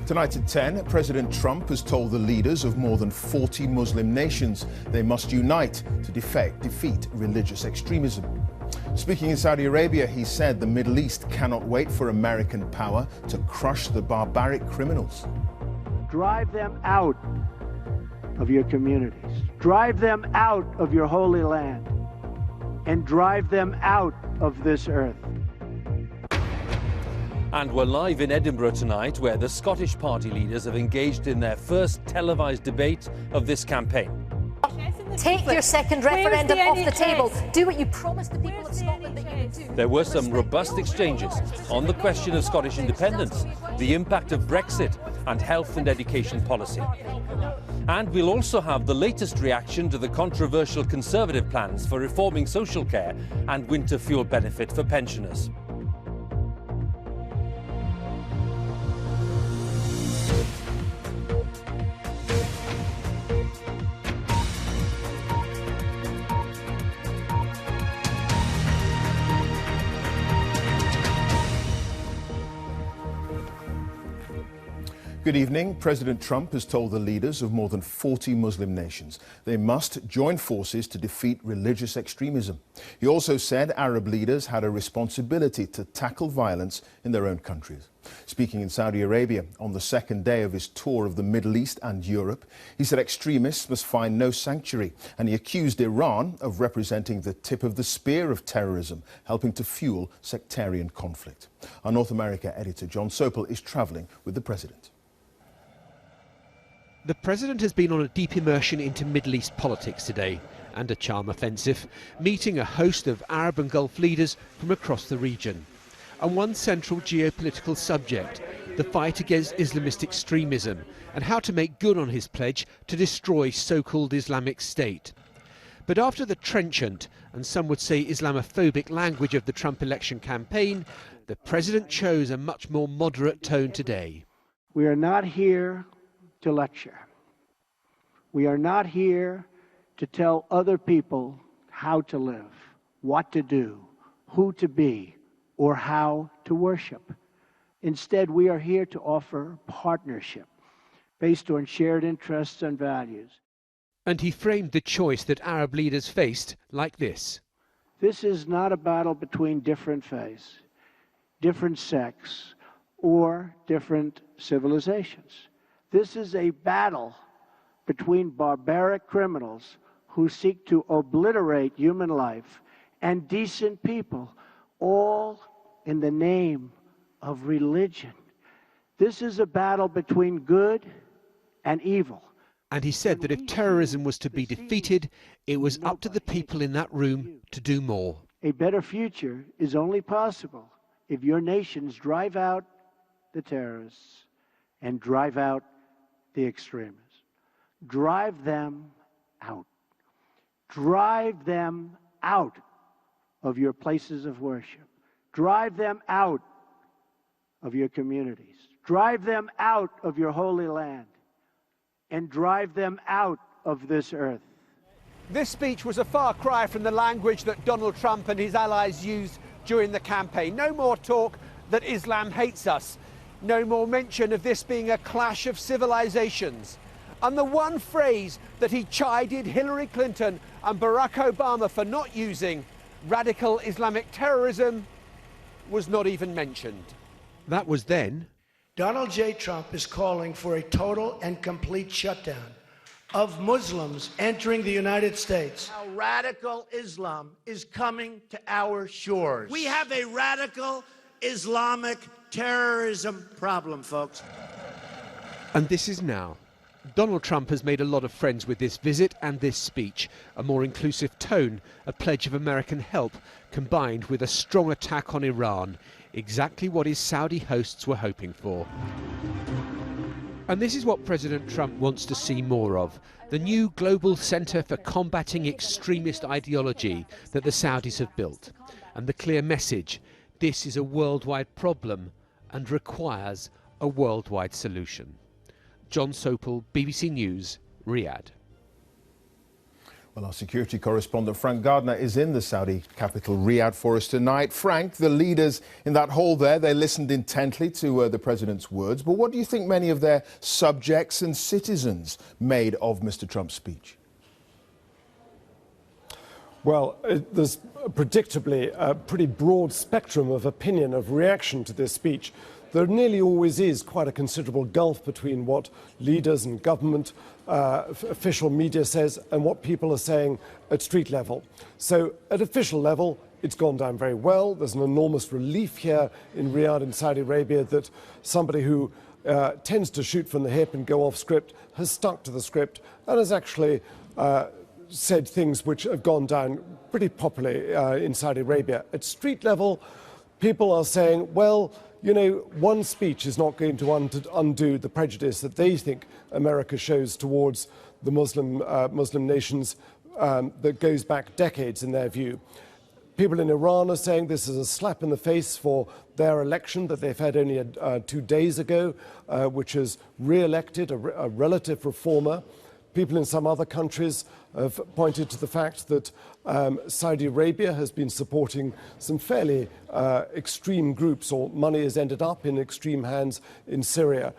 Tonight at 10, President Trump has told the leaders of more than 40 Muslim nations they must unite to defeat religious extremism. Speaking in Saudi Arabia, he said the Middle East cannot wait for American power to crush the barbaric criminals. Drive them out of your communities. Drive them out of your holy land. And drive them out of this earth. And we're live in Edinburgh tonight, where the Scottish party leaders have engaged in their first televised debate of this campaign. Take your second referendum off the table. Do what you promised the people of Scotland that you would do. There were some robust exchanges on the question of Scottish independence, the impact of Brexit and health and education policy. And we'll also have the latest reaction to the controversial Conservative plans for reforming social care and winter fuel benefit for pensioners. Good evening. President Trump has told the leaders of more than 40 Muslim nations they must join forces to defeat religious extremism. He also said Arab leaders had a responsibility to tackle violence in their own countries. Speaking in Saudi Arabia on the second day of his tour of the Middle East and Europe, he said extremists must find no sanctuary, and he accused Iran of representing the tip of the spear of terrorism, helping to fuel sectarian conflict. Our North America editor John Sopel is travelling with the president. The president has been on a deep immersion into Middle East politics today, and a charm offensive, meeting a host of Arab and Gulf leaders from across the region. And one central geopolitical subject, the fight against Islamist extremism, and how to make good on his pledge to destroy so-called Islamic State. But after the trenchant, and some would say Islamophobic language of the Trump election campaign, the president chose a much more moderate tone today. We are not here to lecture. We are not here to tell other people how to live, what to do, who to be, or how to worship. Instead, we are here to offer partnership based on shared interests and values. And he framed the choice that Arab leaders faced like this. This is not a battle between different faiths, different sects, or different civilizations. This is a battle between barbaric criminals who seek to obliterate human life and decent people, all in the name of religion. This is a battle between good and evil. And he said that if terrorism was to be defeated, it was up to the people in that room to do more. A better future is only possible if your nations drive out the terrorists and drive out the extremists. Drive them out. Drive them out of your places of worship. Drive them out of your communities. Drive them out of your holy land. And drive them out of this earth. This speech was a far cry from the language that Donald Trump and his allies used during the campaign. No more talk that Islam hates us. No more mention of this being a clash of civilizations. And the one phrase that he chided Hillary Clinton and Barack Obama for not using, radical Islamic terrorism, was not even mentioned. That was then. Donald J. Trump is calling for a total and complete shutdown of Muslims entering the United States. How radical Islam is coming to our shores. We have a radical Islamic terrorism problem, folks. And this is now. Donald Trump has made a lot of friends with this visit and this speech, a more inclusive tone, a pledge of American help, combined with a strong attack on Iran, exactly what his Saudi hosts were hoping for. And this is what President Trump wants to see more of, the new global centre for combating extremist ideology that the Saudis have built, and the clear message, this is a worldwide problem and requires a worldwide solution. John Sopel, BBC News, Riyadh. Well, our security correspondent Frank Gardner is in the Saudi capital Riyadh for us tonight. Frank, the leaders in that hall there, they listened intently to the president's words. But what do you think many of their subjects and citizens made of Mr. Trump's speech? Well, there's predictably a pretty broad spectrum of opinion, of reaction to this speech. There nearly always is quite a considerable gulf between what leaders and government, official media says and what people are saying at street level. So at official level, it's gone down very well. There's an enormous relief here in Riyadh in Saudi Arabia that somebody who tends to shoot from the hip and go off script has stuck to the script and has actually said things which have gone down pretty popularly in Saudi Arabia. At street level, people are saying, well, you know, one speech is not going to undo the prejudice that they think America shows towards the Muslim nations that goes back decades in their view. People in Iran are saying this is a slap in the face for their election that they've had only 2 days ago, which has re-elected a relative reformer. People in some other countries have pointed to the fact that Saudi Arabia has been supporting some fairly extreme groups, or money has ended up in extreme hands in Syria.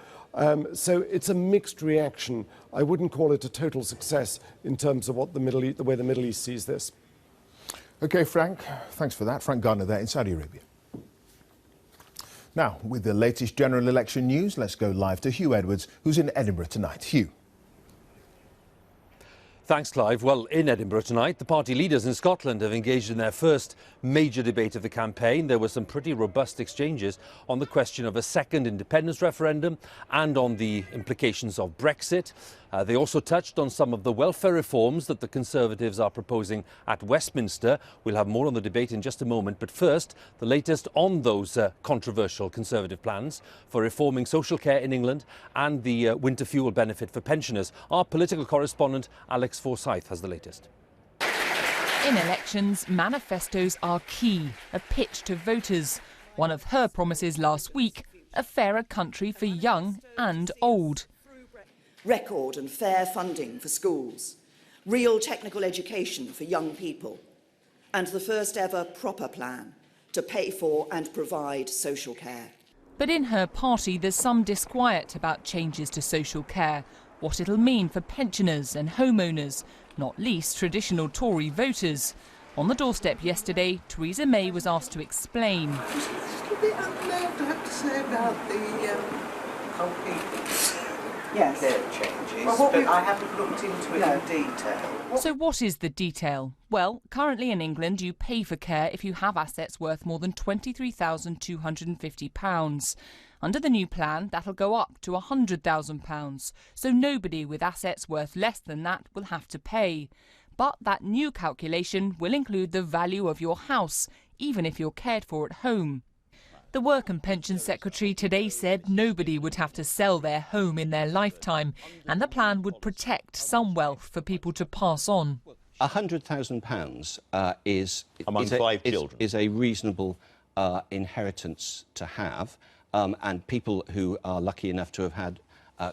So it's a mixed reaction. I wouldn't call it a total success in terms of what the way the Middle East sees this. OK, Frank, thanks for that. Frank Gardner there in Saudi Arabia. Now, with the latest general election news, let's go live to Hugh Edwards, who's in Edinburgh tonight. Hugh. Thanks, Clive. Well, in Edinburgh tonight, the party leaders in Scotland have engaged in their first major debate of the campaign. There were some pretty robust exchanges on the question of a second independence referendum and on the implications of Brexit. They also touched on some of the welfare reforms that the Conservatives are proposing at Westminster. We'll have more on the debate in just a moment. But first, the latest on those controversial Conservative plans for reforming social care in England and the winter fuel benefit for pensioners. Our political correspondent, Alex Forsyth, has the latest. In elections, manifestos are key, a pitch to voters. One of her promises last week, a fairer country for young and old. Record and fair funding for schools, real technical education for young people, and the first ever proper plan to pay for and provide social care. But in her party, there's some disquiet about changes to social care, what it'll mean for pensioners and homeowners, not least traditional Tory voters. On the doorstep yesterday, Theresa May was asked to explain. It's a bit unloud to have to say about the old people's care changes, but I haven't looked into it in detail. So what is the detail? Well, currently in England, you pay for care if you have assets worth more than £23,250. Under the new plan, that'll go up to £100,000, so nobody with assets worth less than that will have to pay. But that new calculation will include the value of your house, even if you're cared for at home. The Work and Pensions Secretary today said nobody would have to sell their home in their lifetime, and the plan would protect some wealth for people to pass on. £100,000 is a reasonable inheritance to have, and people who are lucky enough to have had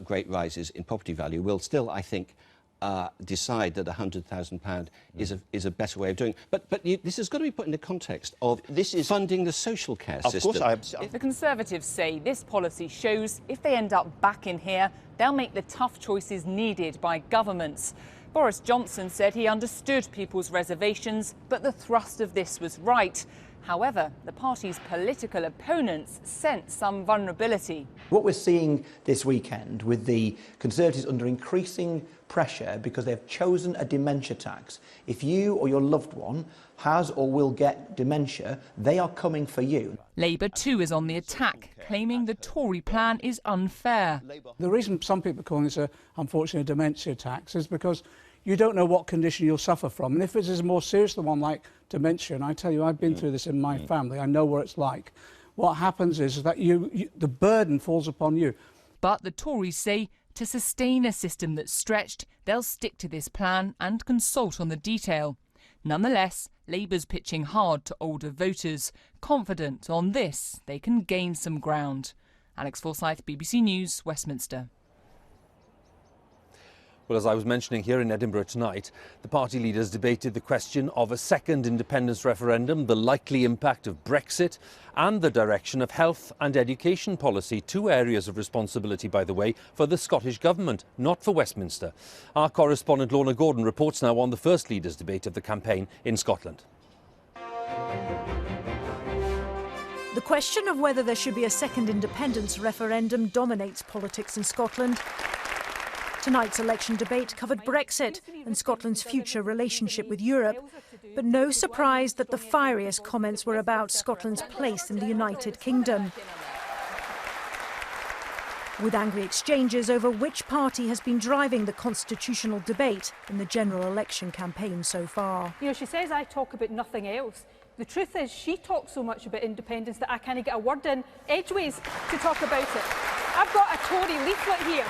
great rises in property value will still, I think, decide that £100,000 is a better way of doing it. But this has got to be put in the context of funding the social care system. The Conservatives say this policy shows if they end up back in here, they'll make the tough choices needed by governments. Boris Johnson said he understood people's reservations, but the thrust of this was right. However, the party's political opponents sense some vulnerability. What we're seeing this weekend with the Conservatives under increasing pressure because they've chosen a dementia tax. If you or your loved one has or will get dementia, they are coming for you. Labour too is on the attack, claiming the Tory plan is unfair. The reason some people are calling this unfortunately a dementia tax is because you don't know what condition you'll suffer from. And if it is a more serious one like dementia, and I tell you, I've been through this in my family, I know what it's like. What happens is that the burden falls upon you. But the Tories say to sustain a system that's stretched, they'll stick to this plan and consult on the detail. Nonetheless, Labour's pitching hard to older voters, confident on this they can gain some ground. Alex Forsyth, BBC News, Westminster. Well, as I was mentioning here in Edinburgh tonight, the party leaders debated the question of a second independence referendum, the likely impact of Brexit and the direction of health and education policy, two areas of responsibility, by the way, for the Scottish Government, not for Westminster. Our correspondent Lorna Gordon reports now on the first leaders' debate of the campaign in Scotland. The question of whether there should be a second independence referendum dominates politics in Scotland. Tonight's election debate covered Brexit and Scotland's future relationship with Europe. But no surprise that the fieriest comments were about Scotland's place in the United Kingdom, with angry exchanges over which party has been driving the constitutional debate in the general election campaign so far. You know, she says I talk about nothing else. The truth is she talks so much about independence that I can't get a word in edgeways to talk about it. I've got a Tory leaflet here,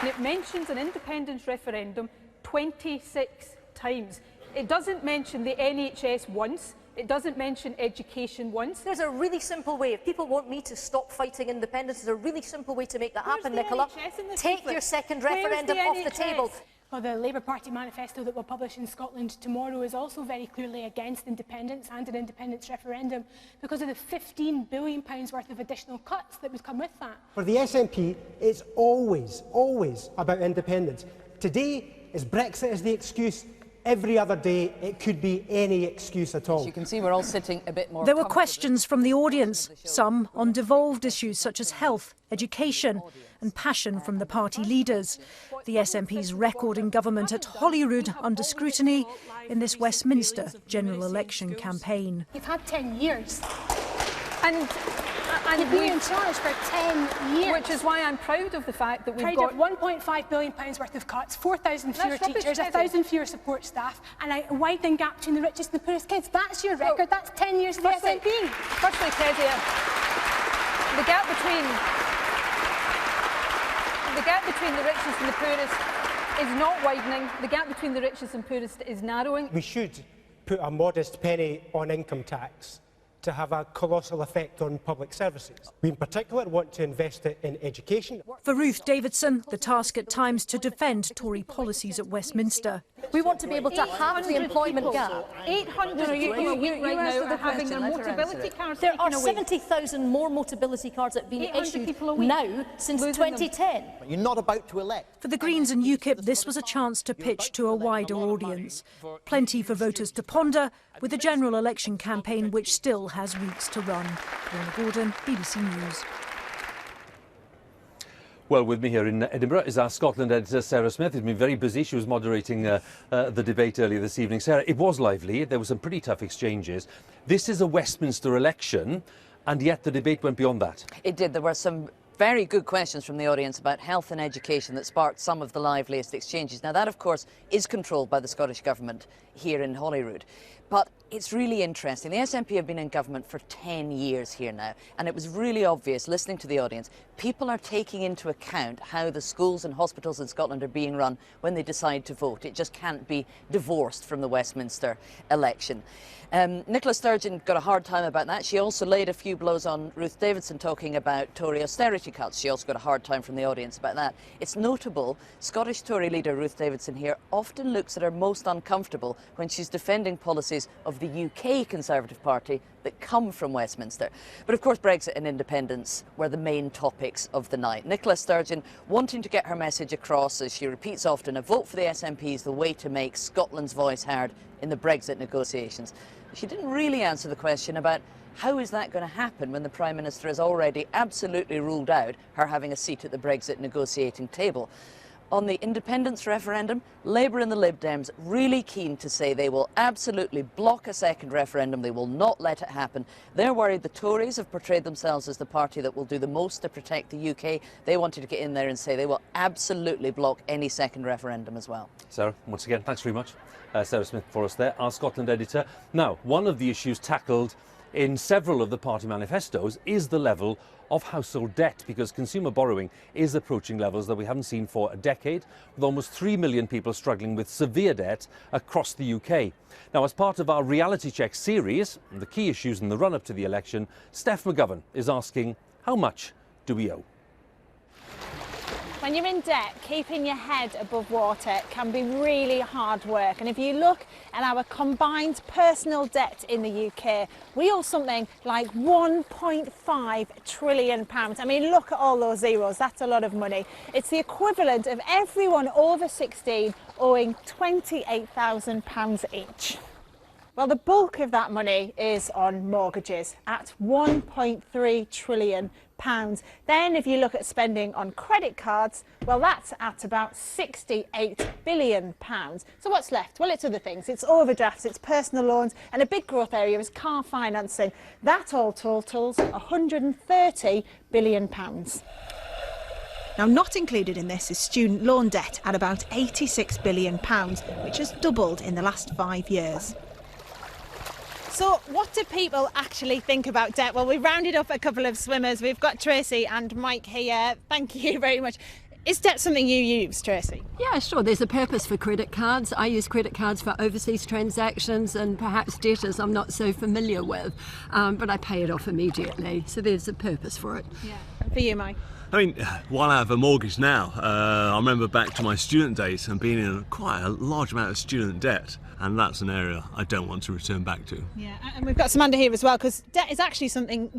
and it mentions an independence referendum 26 times. It doesn't mention the NHS once. It doesn't mention education once. There's a really simple way. If people want me to stop fighting independence, there's a really simple way to make that happen, Nicola. Take your second referendum off the table. Well, the Labour Party manifesto that will publish in Scotland tomorrow is also very clearly against independence and an independence referendum because of the £15 billion worth of additional cuts that would come with that. For the SNP, it's always about independence. Today is Brexit as the excuse. Every other day, it could be any excuse at all. As you can see, we're all sitting a bit more. There were questions from the audience, some on devolved issues such as health, education and passion from the party leaders. The SNP's record in government at Holyrood under scrutiny in this Westminster general election campaign. You've had 10 years. And you've been in charge for 10 years. Which is why I'm proud of the fact that we've got £1.5 billion worth of cuts, 4,000 fewer teachers, 1,000 fewer support staff, and a widening gap between the richest and the poorest kids. That's your record. That's 10 years of the SNP. Firstly, Kezia, the gap between the richest and the poorest is not widening. The gap between the richest and poorest is narrowing. We should put a modest penny on income tax to have a colossal effect on public services. We in particular want to invest it in education. For Ruth Davidson, the task at times to defend Tory policies at Westminster. We want to be able to have the employment gap. 800 people a week right now are having their Motability cards There are taken away. 70,000 more Motability cards that have been issued now since 2010. You're not about to elect. For the Greens and UKIP, this was a chance to pitch to a wider audience. Plenty for voters to ponder, with a general election campaign which still has weeks to run. Lorna Gordon, BBC News. Well, with me here in Edinburgh is our Scotland editor, Sarah Smith, who's been very busy. She was moderating the debate earlier this evening. Sarah, it was lively. There were some pretty tough exchanges. This is a Westminster election, and yet the debate went beyond that. It did. There were some very good questions from the audience about health and education that sparked some of the liveliest exchanges. Now, that, of course, is controlled by the Scottish Government here in Holyrood. But it's really interesting. The SNP have been in government for 10 years here now, and it was really obvious, listening to the audience, people are taking into account how the schools and hospitals in Scotland are being run when they decide to vote. It just can't be divorced from the Westminster election. Nicola Sturgeon got a hard time about that. She also laid a few blows on Ruth Davidson talking about Tory austerity cuts. She also got a hard time from the audience about that. It's notable, Scottish Tory leader Ruth Davidson here often looks at her most uncomfortable when she's defending policies of the UK Conservative Party that come from Westminster. But of course Brexit and independence were the main topics of the night. Nicola Sturgeon wanting to get her message across, as she repeats often, a vote for the SNP is the way to make Scotland's voice heard in the Brexit negotiations. She didn't really answer the question about how is that going to happen when the Prime Minister has already absolutely ruled out her having a seat at the Brexit negotiating table. On the independence referendum, Labour and the Lib Dems really keen to say they will absolutely block a second referendum. They will not let it happen. They're worried the Tories have portrayed themselves as the party that will do the most to protect the UK. They wanted to get in there and say they will absolutely block any second referendum as well. Sarah, once again, thanks very much. Sarah Smith for us there, our Scotland editor. Now, one of the issues tackled in several of the party manifestos is the level of household debt, because consumer borrowing is approaching levels that we haven't seen for a decade, with almost 3 million people struggling with severe debt across the UK. Now, as part of our Reality Check series, the key issues in the run-up to the election, Steph McGovern is asking, how much do we owe? When you're in debt, keeping your head above water can be really hard work. And if you look at our combined personal debt in the UK, we owe something like £1.5 trillion. I mean, look at all those zeros. That's a lot of money. It's the equivalent of everyone over 16 owing £28,000 each. Well, the bulk of that money is on mortgages at £1.3 trillion. Then if you look at spending on credit cards, well, that's at about £68 billion. So what's left? Well, it's other things. It's overdrafts, it's personal loans, and a big growth area is car financing. That all totals £130 billion. Now, not included in this is student loan debt at about £86 billion, which has doubled in the last 5 years. So what do people actually think about debt? Well, we've rounded up a couple of swimmers. We've got Tracy and Mike here. Thank you very much. Is debt something you use, Tracy? Yeah, sure. There's a purpose for credit cards. I use credit cards for overseas transactions, and perhaps debtors I'm not so familiar with, but I pay it off immediately. So there's a purpose for it. Yeah. And for you, Mike? I mean, while I have a mortgage now, I remember back to my student days and being in quite a large amount of student debt, and that's an area I don't want to return back to. Yeah, and we've got Samantha here as well, because debt is actually something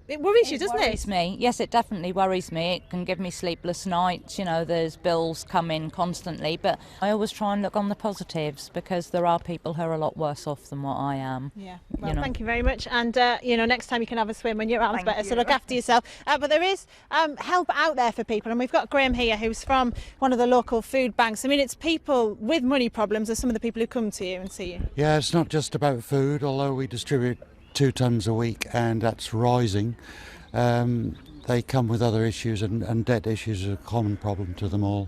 it worries you, doesn't it? It worries me. Yes, it definitely worries me. It can give me sleepless nights. You know, there's bills come in constantly, but I always try and look on the positives, because there are people who are a lot worse off than what I am. Yeah. Well, thank you very much. And, next time you can have a swim when your arm's better, so look after yourself. But there is help out there for people, and we've got Graham here, who's from one of the local food banks. I mean, it's people with money problems are some of the people who come to you and see you. Yeah, it's not just about food, although we distribute 2 tonnes a week, and that's rising. They come with other issues, and debt issues are a common problem to them all.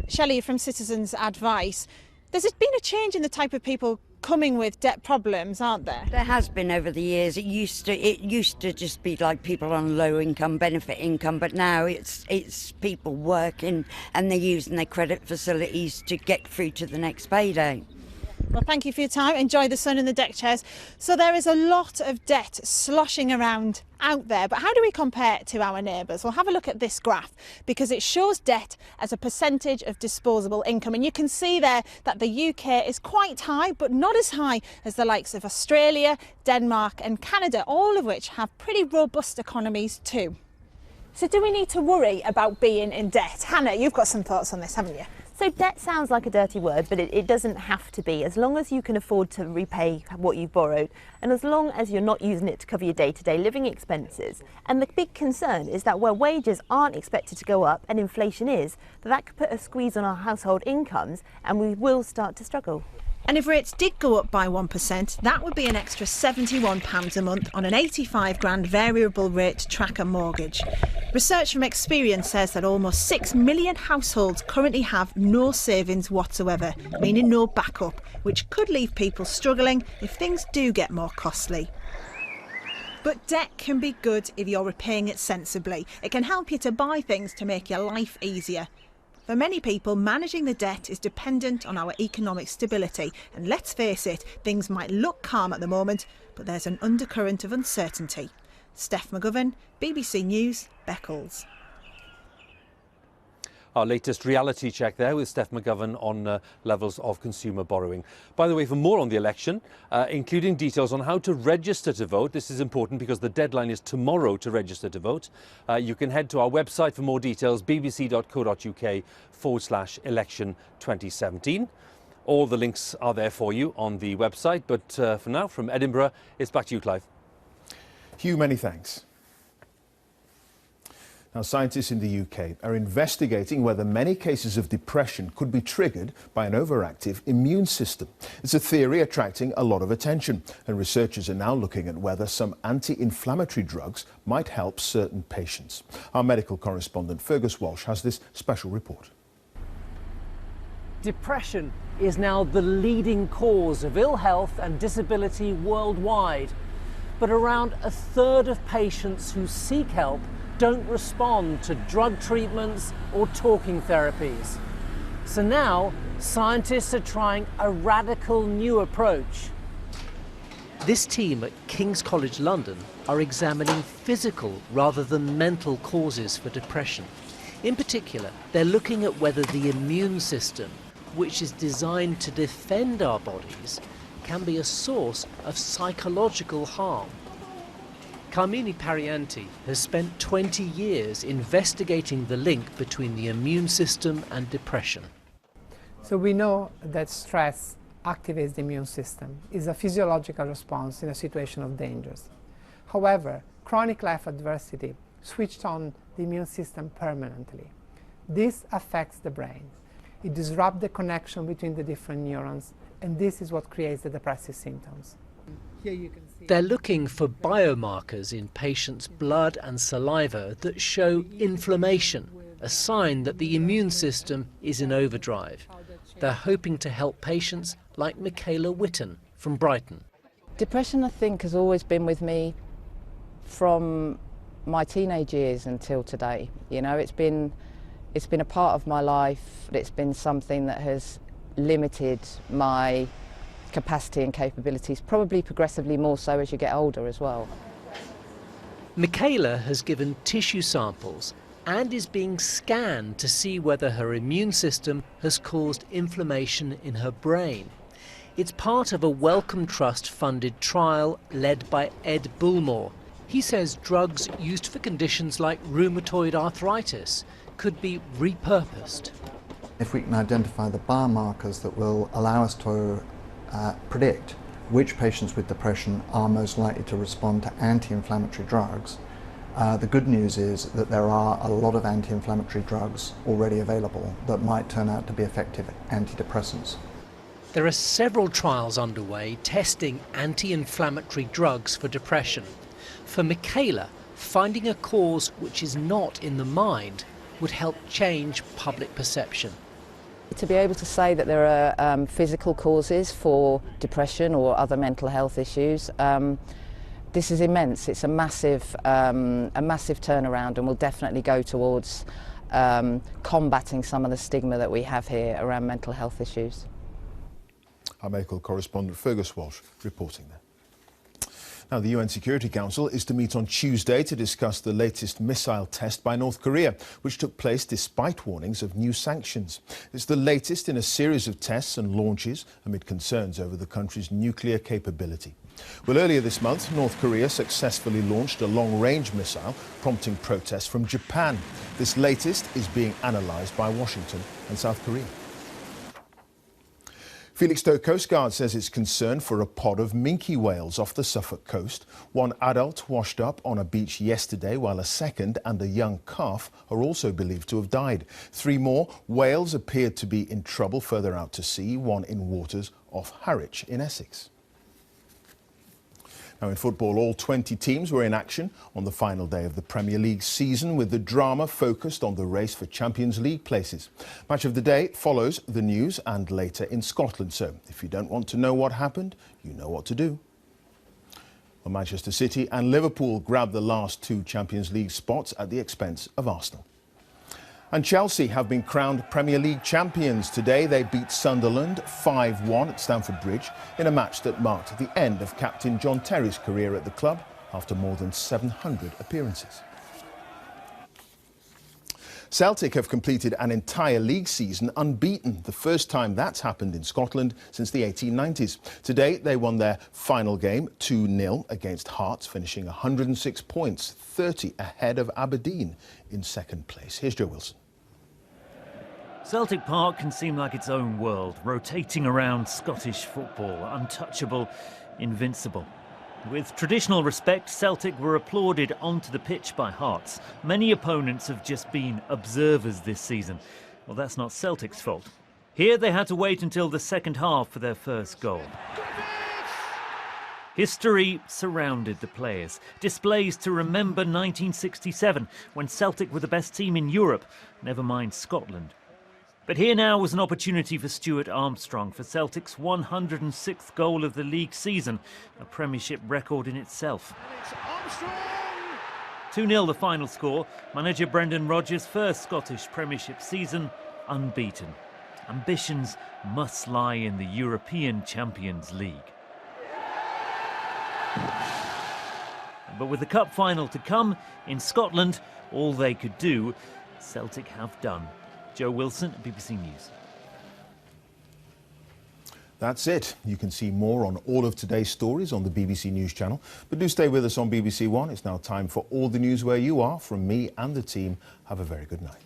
Shelley from Citizens Advice, there's been a change in the type of people coming with debt problems, aren't there? There has been over the years. It used to just be like people on low income, benefit income, but now it's people working and they're using their credit facilities to get through to the next payday. Well, thank you for your time. Enjoy the sun in the deck chairs. So there is a lot of debt sloshing around out there, but how do we compare it to our neighbours? Well, have a look at this graph, because it shows debt as a percentage of disposable income, and you can see there that the UK is quite high, but not as high as the likes of Australia, Denmark and Canada, all of which have pretty robust economies too. So do we need to worry about being in debt? Hannah, you've got some thoughts on this, haven't you? So debt sounds like a dirty word, but it doesn't have to be, as long as you can afford to repay what you've borrowed, and as long as you're not using it to cover your day-to-day living expenses. And the big concern is that where wages aren't expected to go up and inflation is, that could put a squeeze on our household incomes, and we will start to struggle. And if rates did go up by 1%, that would be an extra £71 a month on an 85 grand variable rate tracker mortgage. Research from Experience says that almost 6 million households currently have no savings whatsoever, meaning no backup, which could leave people struggling if things do get more costly. But debt can be good if you're repaying it sensibly. It can help you to buy things to make your life easier. For many people, managing the debt is dependent on our economic stability. And let's face it, things might look calm at the moment, but there's an undercurrent of uncertainty. Steph McGovern, BBC News, Beccles. Our latest reality check there with Steph McGovern on levels of consumer borrowing. By the way, for more on the election, including details on how to register to vote, this is important because the deadline is tomorrow to register to vote. You can head to our website for more details, bbc.co.uk/election 2017. All the links are there for you on the website. But for now, from Edinburgh, it's back to you, Clive. Hugh, many thanks. Now, scientists in the UK are investigating whether many cases of depression could be triggered by an overactive immune system. It's a theory attracting a lot of attention, and researchers are now looking at whether some anti-inflammatory drugs might help certain patients. Our medical correspondent Fergus Walsh has this special report. Depression is now the leading cause of ill health and disability worldwide. But around a third of patients who seek help don't respond to drug treatments or talking therapies. So now, scientists are trying a radical new approach. This team at King's College London are examining physical rather than mental causes for depression. In particular, they're looking at whether the immune system, which is designed to defend our bodies, can be a source of psychological harm. Carmini Parianti has spent 20 years investigating the link between the immune system and depression. So we know that stress activates the immune system. It's a physiological response in a situation of dangers. However, chronic life adversity switched on the immune system permanently. This affects the brain. It disrupts the connection between the different neurons, and this is what creates the depressive symptoms. Here you can see they're looking for biomarkers in patients' blood and saliva that show inflammation, a sign that the immune system is in overdrive. They're hoping to help patients like Michaela Witten from Brighton. Depression, I think, has always been with me from my teenage years until today. You know, it's been a part of my life. It's been something that has limited my capacity and capabilities, probably progressively more so as you get older as well. Michaela has given tissue samples and is being scanned to see whether her immune system has caused inflammation in her brain. It's part of a Wellcome Trust-funded trial led by Ed Bullmore. He says drugs used for conditions like rheumatoid arthritis could be repurposed. If we can identify the biomarkers that will allow us to predict which patients with depression are most likely to respond to anti-inflammatory drugs, the good news is that there are a lot of anti-inflammatory drugs already available that might turn out to be effective antidepressants. There are several trials underway testing anti-inflammatory drugs for depression. For Michaela, finding a cause which is not in the mind would help change public perception. To be able to say that there are physical causes for depression or other mental health issues, this is immense. It's a massive turnaround, and will definitely go towards combating some of the stigma that we have here around mental health issues. Our medical correspondent Fergus Walsh reporting there. Now, the UN Security Council is to meet on Tuesday to discuss the latest missile test by North Korea, which took place despite warnings of new sanctions. It's the latest in a series of tests and launches amid concerns over the country's nuclear capability. Well, earlier this month, North Korea successfully launched a long-range missile, prompting protests from Japan. This latest is being analysed by Washington and South Korea. Felixstowe Coast Guard says it's concerned for a pod of minke whales off the Suffolk coast. One adult washed up on a beach yesterday, while a second and a young calf are also believed to have died. 3 more whales appeared to be in trouble further out to sea, one in waters off Harwich in Essex. Now in football, all 20 teams were in action on the final day of the Premier League season, with the drama focused on the race for Champions League places. Match of the day follows the news and later in Scotland. So if you don't want to know what happened, you know what to do. Well, Manchester City and Liverpool grabbed the last 2 Champions League spots at the expense of Arsenal. And Chelsea have been crowned Premier League champions. Today they beat Sunderland 5-1 at Stamford Bridge in a match that marked the end of captain John Terry's career at the club after more than 700 appearances. Celtic have completed an entire league season unbeaten, the first time that's happened in Scotland since the 1890s. Today they won their final game 2-0 against Hearts, finishing 106 points, 30 ahead of Aberdeen in second place. Here's Joe Wilson. Celtic Park can seem like its own world, rotating around Scottish football, untouchable, invincible. With traditional respect, Celtic were applauded onto the pitch by Hearts. Many opponents have just been observers this season. Well, that's not Celtic's fault. Here they had to wait until the second half for their first goal. History surrounded the players. Displays to remember 1967, when Celtic were the best team in Europe, never mind Scotland. But here now was an opportunity for Stuart Armstrong for Celtic's 106th goal of the league season, a Premiership record in itself. 2-0 the final score. Manager Brendan Rodgers' first Scottish Premiership season unbeaten. Ambitions must lie in the European Champions League. But with the cup final to come in Scotland, all they could do Celtic have done. Joe Wilson, BBC News. That's it. You can see more on all of today's stories on the BBC News channel. But do stay with us on BBC One. It's now time for all the news where you are. From me and the team, have a very good night.